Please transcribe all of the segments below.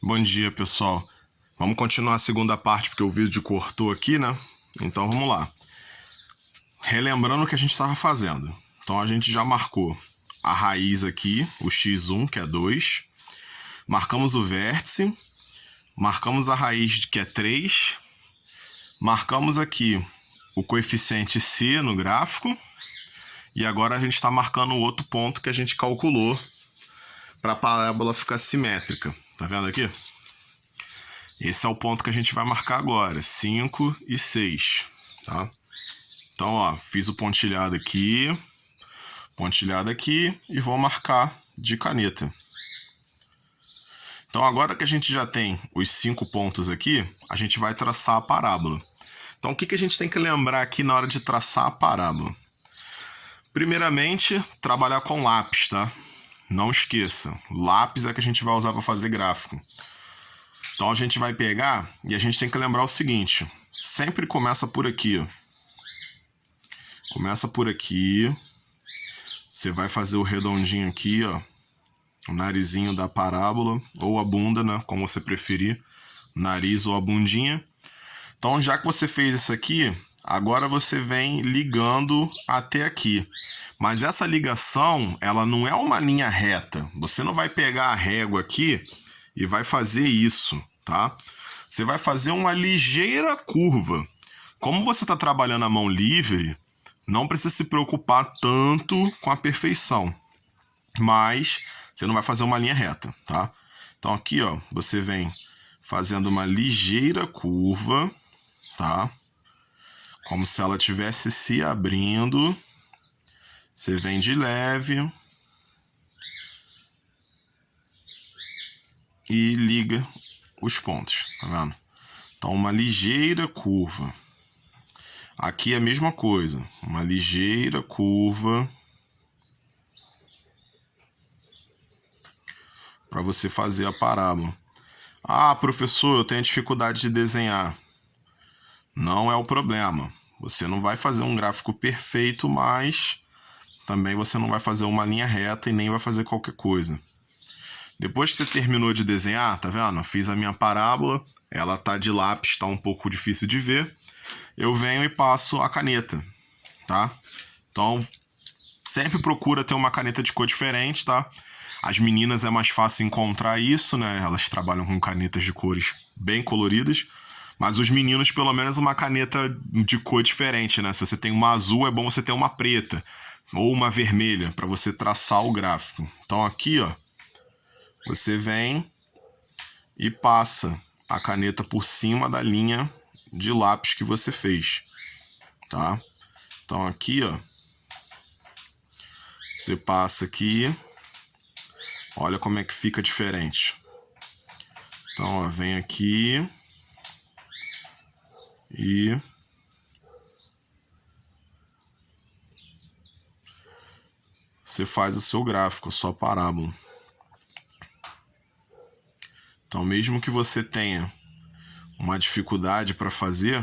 Bom dia, pessoal. Vamos continuar a segunda parte porque o vídeo cortou aqui, né? Então vamos lá. Relembrando o que a gente estava fazendo. Então a gente já marcou a raiz aqui, o x1, que é 2. Marcamos o vértice. Marcamos a raiz, que é 3. Marcamos aqui o coeficiente c no gráfico. E agora a gente está marcando o outro ponto que a gente calculou para a parábola ficar simétrica. Tá vendo aqui? Esse é o ponto que a gente vai marcar agora, 5 e 6, tá? Então, ó, fiz o pontilhado aqui e vou marcar de caneta. Então, agora que a gente já tem os 5 pontos aqui, a gente vai traçar a parábola. Então, o que a gente tem que lembrar aqui na hora de traçar a parábola? Primeiramente, trabalhar com lápis, tá? Não esqueça, lápis é que a gente vai usar para fazer gráfico. Então a gente vai pegar e a gente tem que lembrar o seguinte, sempre começa por aqui, ó. Começa por aqui, você vai fazer o redondinho aqui, ó, o narizinho da parábola, ou a bunda, né, como você preferir, nariz ou a bundinha. Então já que você fez isso aqui, agora você vem ligando até aqui. Mas essa ligação, ela não é uma linha reta, você não vai pegar a régua aqui e vai fazer isso, tá? Você vai fazer uma ligeira curva. Como você está trabalhando a mão livre, não precisa se preocupar tanto com a perfeição, mas você não vai fazer uma linha reta, tá? Então aqui, ó, você vem fazendo uma ligeira curva, tá? Como se ela estivesse se abrindo. Você vem de leve e liga os pontos, tá vendo? Então, uma ligeira curva. Aqui é a mesma coisa, uma ligeira curva para você fazer a parábola. Ah, professor, eu tenho dificuldade de desenhar. Não é o problema. Você não vai fazer um gráfico perfeito, mas também você não vai fazer uma linha reta e nem vai fazer qualquer coisa. Depois que você terminou de desenhar, tá vendo? Fiz a minha parábola, ela tá de lápis, tá um pouco difícil de ver. Eu venho e passo a caneta, tá? Então, sempre procura ter uma caneta de cor diferente, tá? As meninas é mais fácil encontrar isso, né? Elas trabalham com canetas de cores bem coloridas. Mas os meninos, pelo menos uma caneta de cor diferente, né? Se você tem uma azul, é bom você ter uma preta ou uma vermelha para você traçar o gráfico. Então aqui, ó, você vem e passa a caneta por cima da linha de lápis que você fez, tá? Então aqui, ó, você passa aqui, olha como é que fica diferente. Então, ó, vem aqui e você faz o seu gráfico, a sua parábola. Então, mesmo que você tenha uma dificuldade para fazer,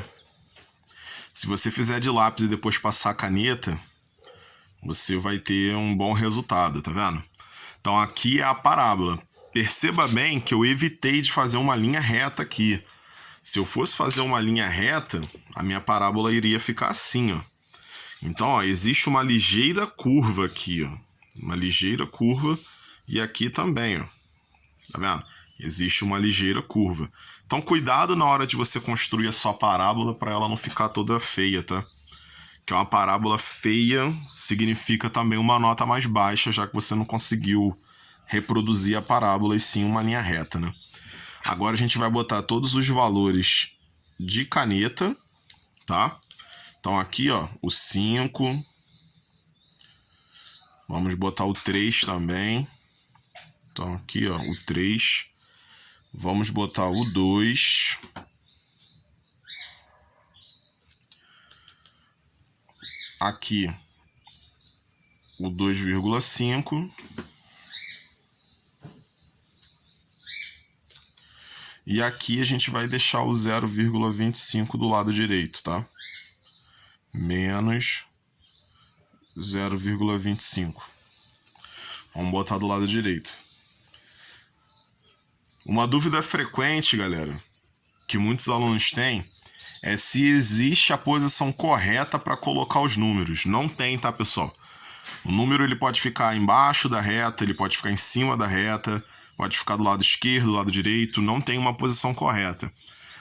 se você fizer de lápis e depois passar a caneta, você vai ter um bom resultado, tá vendo? Então aqui é a parábola. Perceba bem que eu evitei de fazer uma linha reta aqui. Se eu fosse fazer uma linha reta, a minha parábola iria ficar assim, ó. Então, ó, existe uma ligeira curva aqui, ó. Uma ligeira curva e aqui também, ó. Tá vendo? Existe uma ligeira curva. Então, cuidado na hora de você construir a sua parábola para ela não ficar toda feia, tá? Que uma parábola feia significa também uma nota mais baixa, já que você não conseguiu reproduzir a parábola e sim uma linha reta, né? Agora a gente vai botar todos os valores de caneta, tá? Então aqui, ó, o 5. Vamos botar o 3 também. Então aqui, ó, o 3. Vamos botar o 2. Aqui, o 2,5. E aqui a gente vai deixar o 0,25 do lado direito, tá? Menos 0,25. Vamos botar do lado direito. Uma dúvida frequente, galera, que muitos alunos têm, é se existe a posição correta para colocar os números. Não tem, tá, pessoal? O número ele pode ficar embaixo da reta, ele pode ficar em cima da reta, pode ficar do lado esquerdo, do lado direito, não tem uma posição correta.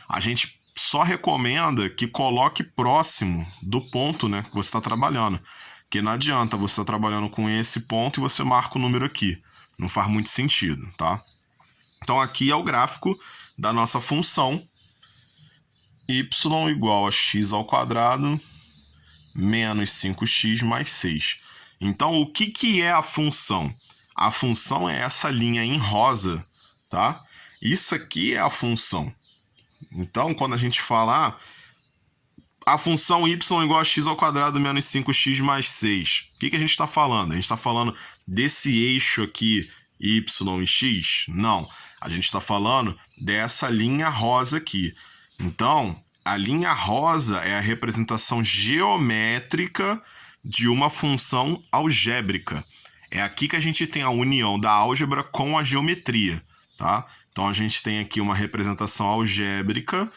A gente só recomenda que coloque próximo do ponto, né, que você está trabalhando. Porque não adianta você estar trabalhando com esse ponto e você marca o número aqui. Não faz muito sentido, tá? Então aqui é o gráfico da nossa função y igual a x ao quadrado menos 5x mais 6. Então, o que é a função? A função é essa linha em rosa, tá? Isso aqui é a função. Então, quando a gente falar a função y igual a x ao quadrado menos 5x mais 6, o que a gente está falando? A gente está falando desse eixo aqui, y e x? Não, a gente está falando dessa linha rosa aqui. Então, a linha rosa é a representação geométrica de uma função algébrica. É aqui que a gente tem a união da álgebra com a geometria, tá? Então, a gente tem aqui uma representação algébrica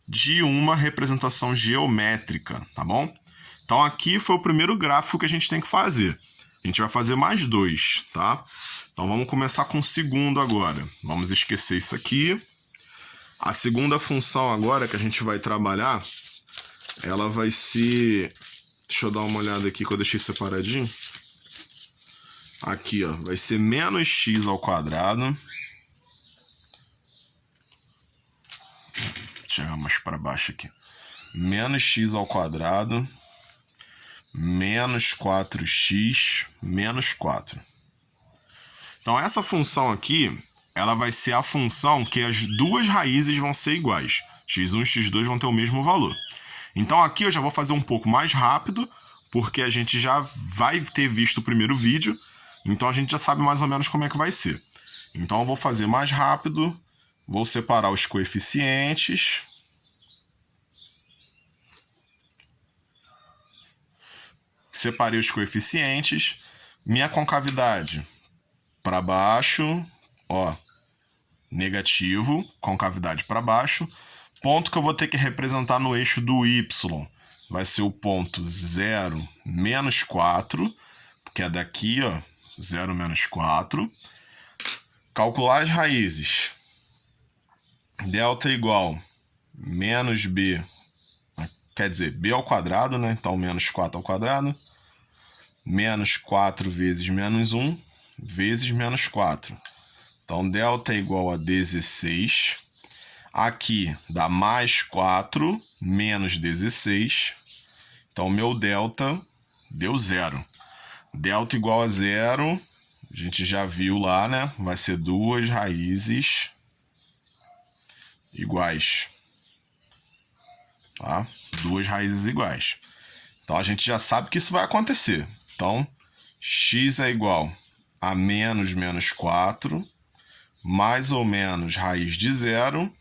de uma representação geométrica, tá bom? Então, aqui foi o primeiro gráfico que a gente tem que fazer. A gente vai fazer mais dois, tá? Então, vamos começar com o segundo agora. Vamos esquecer isso aqui. A segunda função agora que a gente vai trabalhar, ela vai ser... Deixa eu dar uma olhada aqui que eu deixei separadinho. Aqui, ó, vai ser menos x ao quadrado. Deixa eu chegar mais para baixo aqui. Menos x ao quadrado menos 4x menos 4. Então, essa função aqui, ela vai ser a função que as duas raízes vão ser iguais. x1 e x2 vão ter o mesmo valor. Então, aqui eu já vou fazer um pouco mais rápido, porque a gente já vai ter visto o primeiro vídeo, então a gente já sabe mais ou menos como é que vai ser. Então, eu vou fazer mais rápido, vou separar os coeficientes. Separei os coeficientes. Minha concavidade para baixo, ó, negativo, concavidade para baixo. Ponto que eu vou ter que representar no eixo do y vai ser o ponto 0, menos 4, que é daqui, ó, 0, menos 4. Calcular as raízes. Delta igual menos b, quer dizer, b ao quadrado, né? Então, menos 4 ao quadrado. Menos 4 vezes menos 1, vezes menos 4. Então, delta é igual a 16. Aqui dá mais 4, menos 16. Então, meu delta deu 0. Delta igual a 0, a gente já viu lá, né? Vai ser duas raízes iguais. Tá? Duas raízes iguais. Então, a gente já sabe que isso vai acontecer. Então, x é igual a menos 4, mais ou menos raiz de 0,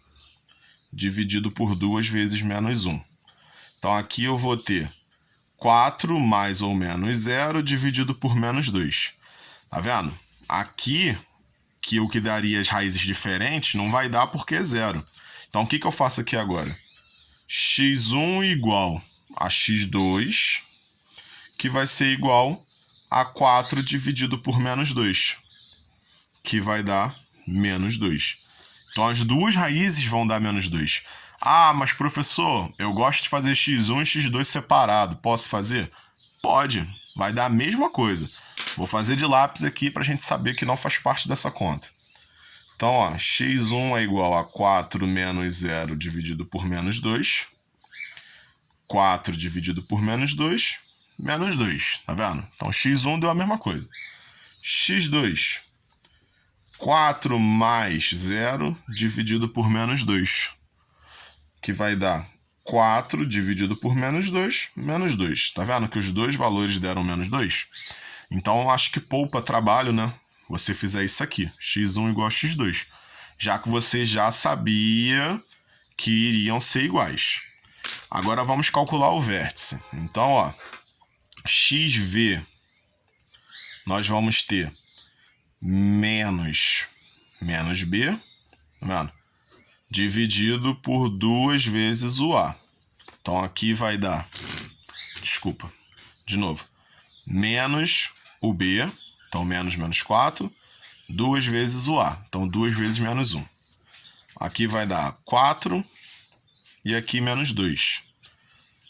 dividido por 2 vezes menos 1. Então, aqui eu vou ter 4 mais ou menos 0 dividido por menos 2. Tá vendo? Aqui, que o que daria as raízes diferentes, não vai dar porque é 0. Então, o que eu faço aqui agora? x1 igual a x2, que vai ser igual a 4 dividido por menos 2, que vai dar menos 2. Então, as duas raízes vão dar menos 2. Ah, mas professor, eu gosto de fazer x1 e x2 separado. Posso fazer? Pode, vai dar a mesma coisa. Vou fazer de lápis aqui para a gente saber que não faz parte dessa conta. Então, ó, x1 é igual a 4 menos 0 dividido por menos 2. 4 dividido por menos 2, menos 2, tá vendo? Então, x1 deu a mesma coisa. x2, 4 mais 0 dividido por menos 2, que vai dar 4 dividido por menos 2, menos 2. Tá vendo que os dois valores deram menos 2? Então, acho que poupa trabalho, né? Você fizer isso aqui, x1 igual a x2, já que você já sabia que iriam ser iguais. Agora vamos calcular o vértice. Então, ó, xv, nós vamos ter menos b, Tá vendo? Dividido por 2 vezes o A. Então aqui vai dar, desculpa, de novo, menos o B, então menos 4, 2 vezes o A, então 2 vezes menos 1. Aqui vai dar 4 e aqui menos 2.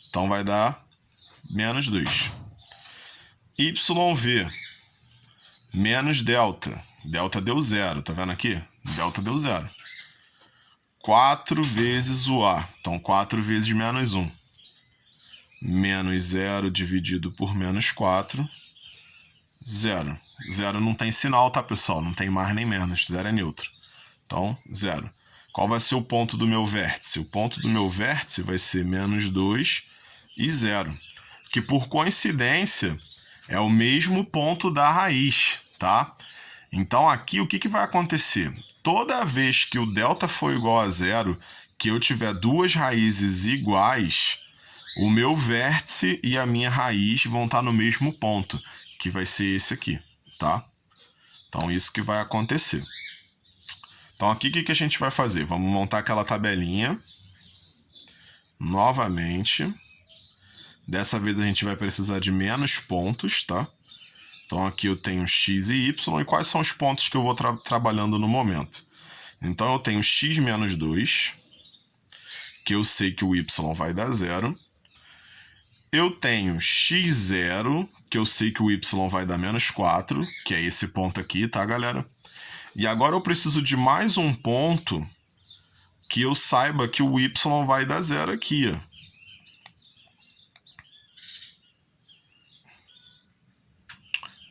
Então vai dar menos 2. YV menos delta. Delta deu 0, tá vendo aqui? Delta deu 0. 4 vezes o A, então 4 vezes menos 1. Menos 0 dividido por menos 4, 0. 0 não tem sinal, tá, pessoal? Não tem mais nem menos, 0 é neutro. Então, 0. Qual vai ser o ponto do meu vértice? O ponto do meu vértice vai ser menos 2 e 0, que por coincidência é o mesmo ponto da raiz, tá? Então aqui o que vai acontecer? Toda vez que o delta for igual a 0, que eu tiver duas raízes iguais, o meu vértice e a minha raiz vão estar no mesmo ponto, que vai ser esse aqui, tá? Então isso que vai acontecer. Então aqui o que a gente vai fazer? Vamos montar aquela tabelinha novamente. Dessa vez a gente vai precisar de menos pontos, tá? Então aqui eu tenho x e y, e quais são os pontos que eu vou trabalhando no momento? Então eu tenho x menos 2, que eu sei que o y vai dar 0. Eu tenho x0, que eu sei que o y vai dar menos 4, que é esse ponto aqui, tá, galera? E agora eu preciso de mais um ponto que eu saiba que o y vai dar 0 aqui, ó.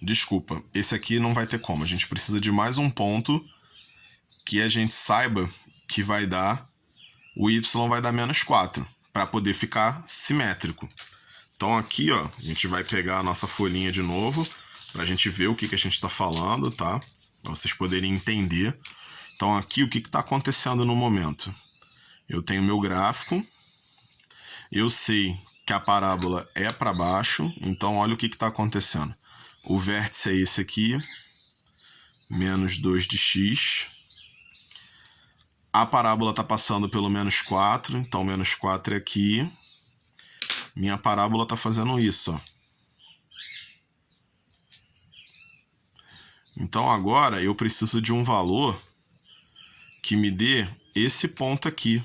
Desculpa, esse aqui não vai ter como. A gente precisa de mais um ponto que a gente saiba que vai dar, o y vai dar menos 4, para poder ficar simétrico. Então aqui, ó, a gente vai pegar a nossa folhinha de novo, para a gente ver o que a gente está falando, tá? Para vocês poderem entender. Então aqui, o que está acontecendo no momento? Eu tenho meu gráfico, eu sei que a parábola é para baixo, então olha o que está acontecendo. O vértice é esse aqui, menos 2 de x. A parábola está passando pelo menos 4, então menos 4 é aqui. Minha parábola está fazendo isso, ó. Então agora eu preciso de um valor que me dê esse ponto aqui,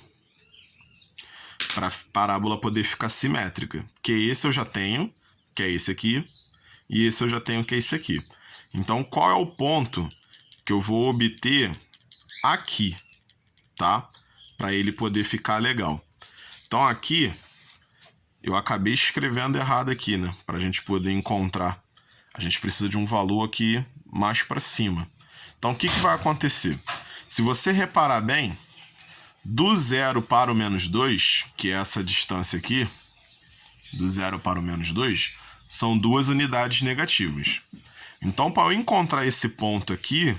para a parábola poder ficar simétrica. Que esse eu já tenho, que é esse aqui, e esse eu já tenho, que é esse aqui. Então qual é o ponto que eu vou obter aqui, tá? Para ele poder ficar legal. Então aqui eu acabei escrevendo errado aqui, né? Para a gente poder encontrar. A gente precisa de um valor aqui mais para cima. Então o que vai acontecer? Se você reparar bem, do 0 para o menos 2, que é essa distância aqui, do 0 para o menos 2, são 2 unidades negativas. Então, para eu encontrar esse ponto aqui,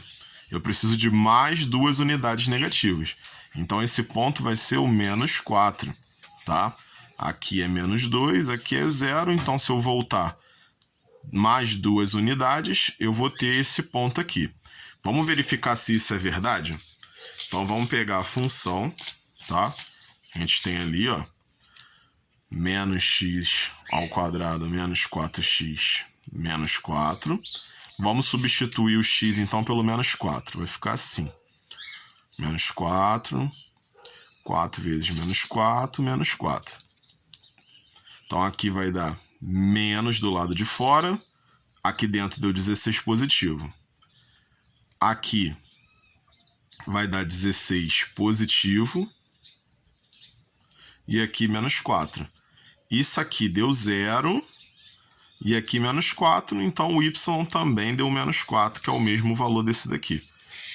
eu preciso de mais 2 unidades negativas. Então, esse ponto vai ser o menos 4, tá? Aqui é menos 2, aqui é 0, então se eu voltar mais 2 unidades, eu vou ter esse ponto aqui. Vamos verificar se isso é verdade? Então vamos pegar a função, tá? A gente tem ali, ó, menos x ao quadrado menos 4x menos 4. Vamos substituir o x então pelo menos 4. Vai ficar assim. Menos 4, 4 vezes menos 4, menos 4. Então aqui vai dar menos do lado de fora. Aqui dentro deu 16 positivo. Aqui vai dar 16 positivo. E aqui menos 4. Isso aqui deu 0. E aqui menos 4. Então o y também deu menos 4, que é o mesmo valor desse daqui.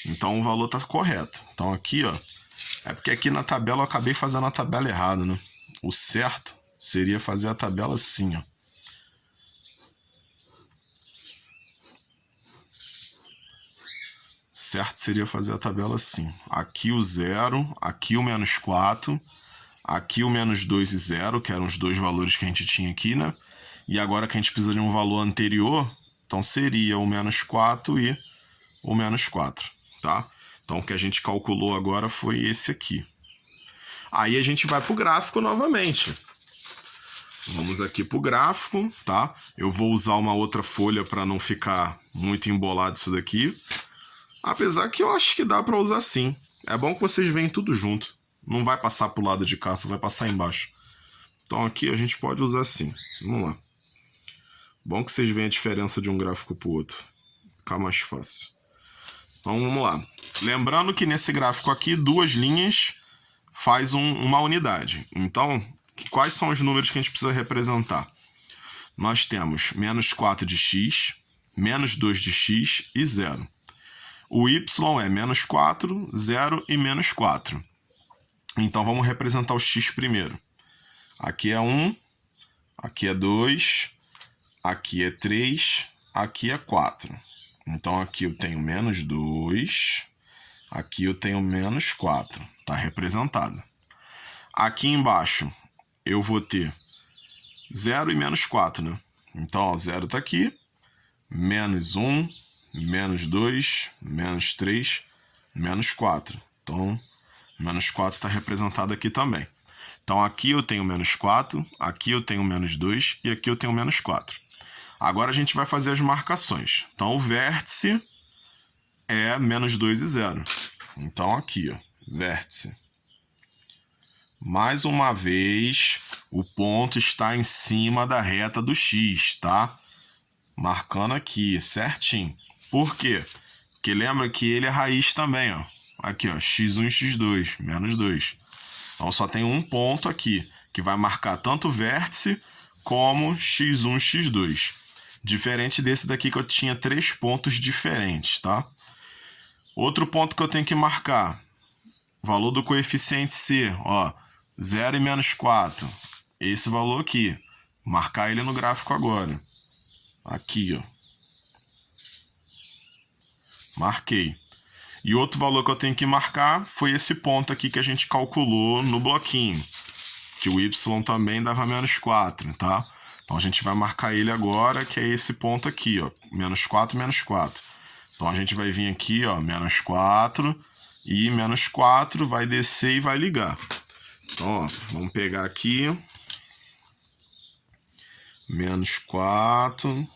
Então o valor está correto. Então aqui, ó, é porque aqui na tabela eu acabei fazendo a tabela errada, né? O certo seria fazer a tabela assim, ó. Certo seria fazer a tabela assim. Aqui o 0, aqui o menos 4, aqui o menos 2 e 0, que eram os dois valores que a gente tinha aqui, né? E agora que a gente precisa de um valor anterior, então seria o menos 4 e o menos 4, tá? Então, o que a gente calculou agora foi esse aqui. Aí a gente vai para o gráfico novamente. Vamos aqui para o gráfico, tá? Eu vou usar uma outra folha para não ficar muito embolado isso daqui. Apesar que eu acho que dá para usar sim. É bom que vocês veem tudo junto. Não vai passar para o lado de cá, só vai passar embaixo. Então aqui a gente pode usar assim. Vamos lá. Bom que vocês veem a diferença de um gráfico para o outro. Fica mais fácil. Então vamos lá. Lembrando que nesse gráfico aqui, 2 linhas faz uma unidade. Então, quais são os números que a gente precisa representar? Nós temos menos 4 de x, menos 2 de x e 0. O y é menos 4, 0 e menos 4. Então vamos representar o x primeiro. Aqui é 1, aqui é 2, aqui é 3, aqui é 4. Então aqui eu tenho menos 2, aqui eu tenho menos 4. Está representado. Aqui embaixo eu vou ter 0 e menos 4, né? Então, ó, 0 está aqui, menos 1, menos 2, menos 3, menos 4. Então, menos 4 está representado aqui também. Então, aqui eu tenho menos 4, aqui eu tenho menos 2 e aqui eu tenho menos 4. Agora a gente vai fazer as marcações. Então, o vértice é menos 2 e 0. Então, aqui, ó, vértice. Mais uma vez, o ponto está em cima da reta do x, tá? Marcando aqui, certinho. Por quê? Porque lembra que ele é raiz também, ó. Aqui, ó, x1 e x2, menos 2. Então, só tem um ponto aqui, que vai marcar tanto o vértice como x1 e x2. Diferente desse daqui que eu tinha 3 pontos diferentes, tá? Outro ponto que eu tenho que marcar, valor do coeficiente C, ó, 0 e menos 4. Esse valor aqui, marcar ele no gráfico agora. Aqui, ó. Marquei. E outro valor que eu tenho que marcar foi esse ponto aqui que a gente calculou no bloquinho, que o y também dava menos 4, tá? Então a gente vai marcar ele agora, que é esse ponto aqui, ó, menos 4, menos 4. Então a gente vai vir aqui, ó, menos 4 e menos 4 vai descer e vai ligar. Então, ó, vamos pegar aqui, menos 4,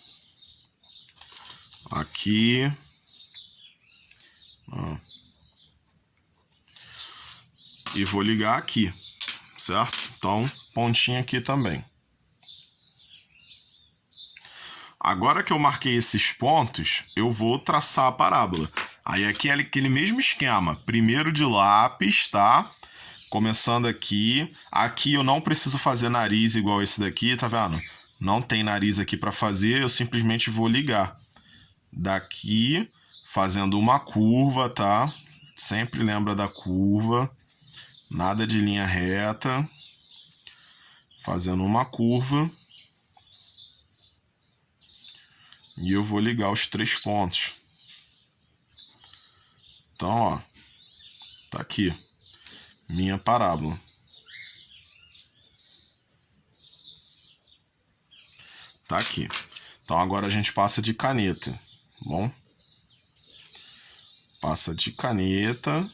aqui, ó, e vou ligar aqui, certo? Então, pontinho aqui também. Agora que eu marquei esses pontos, eu vou traçar a parábola. Aí aqui é aquele mesmo esquema, primeiro de lápis, tá? Começando aqui. Aqui eu não preciso fazer nariz igual esse daqui, tá vendo? Não tem nariz aqui para fazer, eu simplesmente vou ligar. Daqui, fazendo uma curva, tá? Sempre lembra da curva. Nada de linha reta. Fazendo uma curva. E eu vou ligar os 3 pontos. Então, ó, tá aqui minha parábola. Tá aqui. Então agora a gente passa de caneta, bom? Passa de caneta.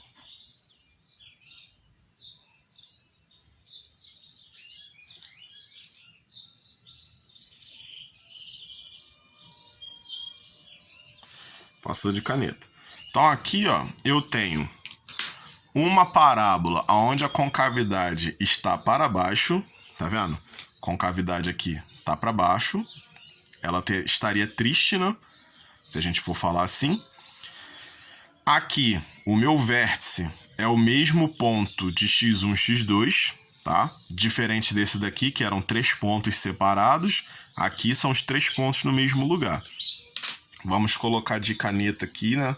Passou de caneta. Então aqui, ó, eu tenho uma parábola onde a concavidade está para baixo, tá vendo? Concavidade aqui tá para baixo. Ela estaria trístina, se a gente for falar assim. Aqui, o meu vértice é o mesmo ponto de x1, x2, tá? Diferente desse daqui, que eram 3 pontos separados. Aqui são os 3 pontos no mesmo lugar. Vamos colocar de caneta aqui, né?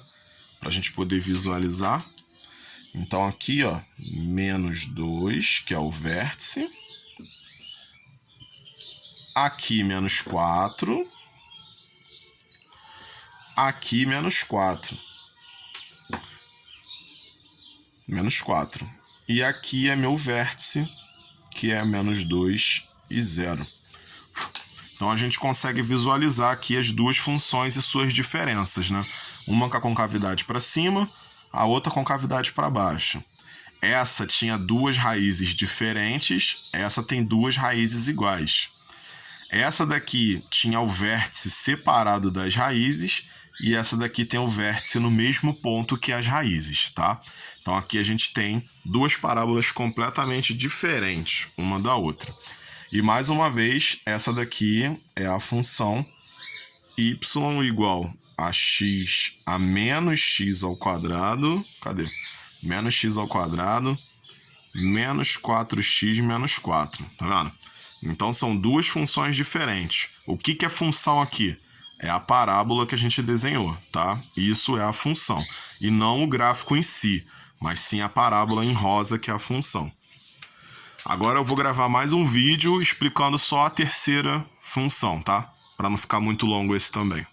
Para a gente poder visualizar. Então aqui, ó, menos 2, que é o vértice. Aqui, menos 4. Aqui, menos 4. Menos 4. E aqui é meu vértice, que é menos 2 e 0. Então a gente consegue visualizar aqui as duas funções e suas diferenças, né? Uma com a concavidade para cima, a outra concavidade para baixo. Essa tinha duas raízes diferentes, essa tem duas raízes iguais. Essa daqui tinha o vértice separado das raízes e essa daqui tem o vértice no mesmo ponto que as raízes, tá? Então aqui a gente tem duas parábolas completamente diferentes uma da outra. E mais uma vez, essa daqui é a função y igual a x a menos x ao quadrado. Cadê? Menos x ao quadrado menos 4x menos 4. Tá vendo? Então são duas funções diferentes. O que é função aqui? É a parábola que a gente desenhou, tá? Isso é a função. E não o gráfico em si, mas sim a parábola em rosa, que é a função. Agora eu vou gravar mais um vídeo explicando só a terceira função, tá? Para não ficar muito longo esse também.